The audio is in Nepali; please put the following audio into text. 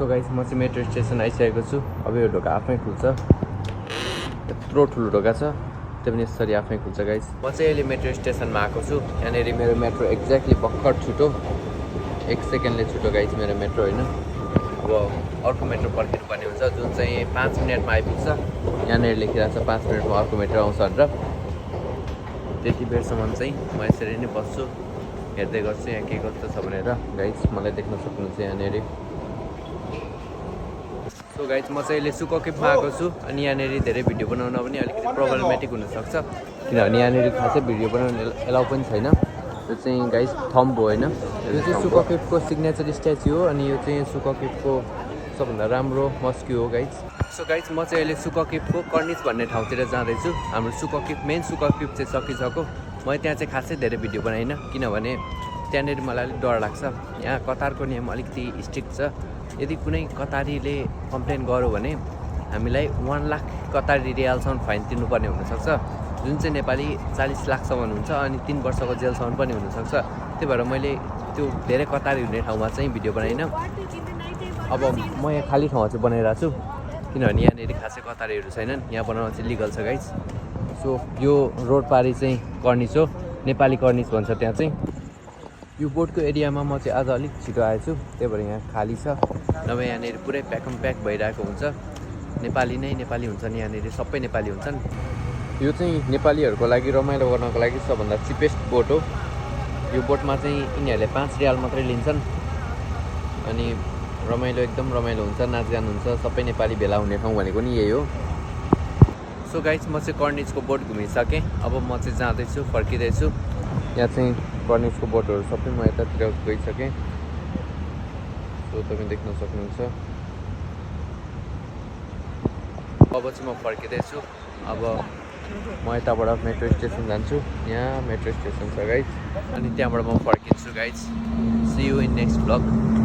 सो गाइस म चाहिँ मेट्रो स्टेसन आइसकेको छु। अब यो ढोका आफै खुल्छ। यत्रो ठुलो ढोका छ, त्यो पनि यसरी आफै खुल्छ गाइस। म चाहिँ अहिले मेट्रो स्टेसनमा आएको छु। यहाँनिर मेरो मेट्रो एक्ज्याक्टली भर्खर छुट्यो, 1 सेकेन्डले छुट्यो गाइस मेरो मेट्रो होइन। अब अर्को मेट्रो पर्खिनु पर्ने हुन्छ जुन चाहिँ 5 मिनटमा आइपुग्छ। यहाँनिर लेखिरहेको छ 5 मिनटमा अर्को मेट्रो आउँछ भनेर। त्यति बेरसम्म चाहिँ म यसरी नै बस्छु, हेर्दै गर्छु यहाँ के कस्तो छ भनेर। गाइस मलाई देख्न सक्नुहुन्छ यहाँनिर। सो गाइस म चाहिँ अहिले सुकोकेपमा आएको छु अनि यहाँनिर धेरै भिडियो बनाउन पनि अलिकति प्रब्लमेटिक हुनसक्छ, किनभने यहाँनिर खासै भिडियो बनाउन एलाउ पनि छैन। यो चाहिँ गाइस थम्ब हो होइन, यो चाहिँ सुकोकेपको सिग्नेचर स्ट्याचु हो अनि यो चाहिँ सुकोकेपको सबभन्दा राम्रो मस्क्यु हो गाइस। सो गाइस म चाहिँ अहिले सुकोकेपको कर्निस भन्ने ठाउँतिर जाँदैछु। हाम्रो सुकोकेप मेन सुकोकेप चाहिँ सकिसक्यो। मैले त्यहाँ चाहिँ खासै धेरै भिडियो बनाइनँ किनभने त्यहाँनिर मलाई अलिक डर लाग्छ। यहाँ कतारको नियम अलिकति स्ट्रिक्ट छ। यदि कुनै कतारीले कम्प्लेन गर्यो भने हामीलाई 1 लाख कतारी रियालसम्म फाइन तिर्नुपर्ने हुनसक्छ, जुन चाहिँ नेपाली 40 लाखसम्म हुन्छ अनि 3 वर्षको जेलसम्म पनि हुनसक्छ। त्यही भएर मैले त्यो धेरै कतारी हुने ठाउँमा चाहिँ भिडियो बनाइनँ। अब म यहाँ खाली ठाउँमा चाहिँ बनाइरहेको छु किनभने यहाँनिर खासै कतारीहरू छैनन्, यहाँ बनाउन चाहिँ लिगल छ गाइस। सो यो रोड पारी चाहिँ कर्निस हो, नेपाली कर्निस भन्छ त्यहाँ चाहिँ। यो बोटको एरियामा म चाहिँ आज अलिक छिटो आएछु, त्यही भएर यहाँ खाली छ। नभए यहाँनिर पुरै प्याकम प्याक भइरहेको हुन्छ। नेपाली नै नेपाली हुन्छन्, यहाँनिर सबै नेपाली हुन्छन्। यो चाहिँ नेपालीहरूको लागि रमाइलो गर्नको लागि सबभन्दा चिपेस्ट बोट हो। यो बोटमा चाहिँ यिनीहरूले 5 रियाल मात्रै लिन्छन् अनि रमाइलो एकदम रमाइलो हुन्छ, नाचगान हुन्छ। सबै नेपाली भेला हुने ठाउँ भनेको नि यही हो। सो गाइस म चाहिँ कर्निसको बोट घुमिसकेँ। अब म चाहिँ जाँदैछु, फर्किँदैछु। यहाँ चाहिँ कर्निसको बोटहरू सबै म यतातिर गइसकेँ। सो तपाईँ देख्न सक्नुहुन्छ। अब चाहिँ म फर्किँदैछु। अब म यताबाट मेट्रो स्टेसन जान्छु। यहाँ मेट्रो स्टेसन छ गाइस अनि त्यहाँबाट म फर्किन्छु guys. See you in next vlog.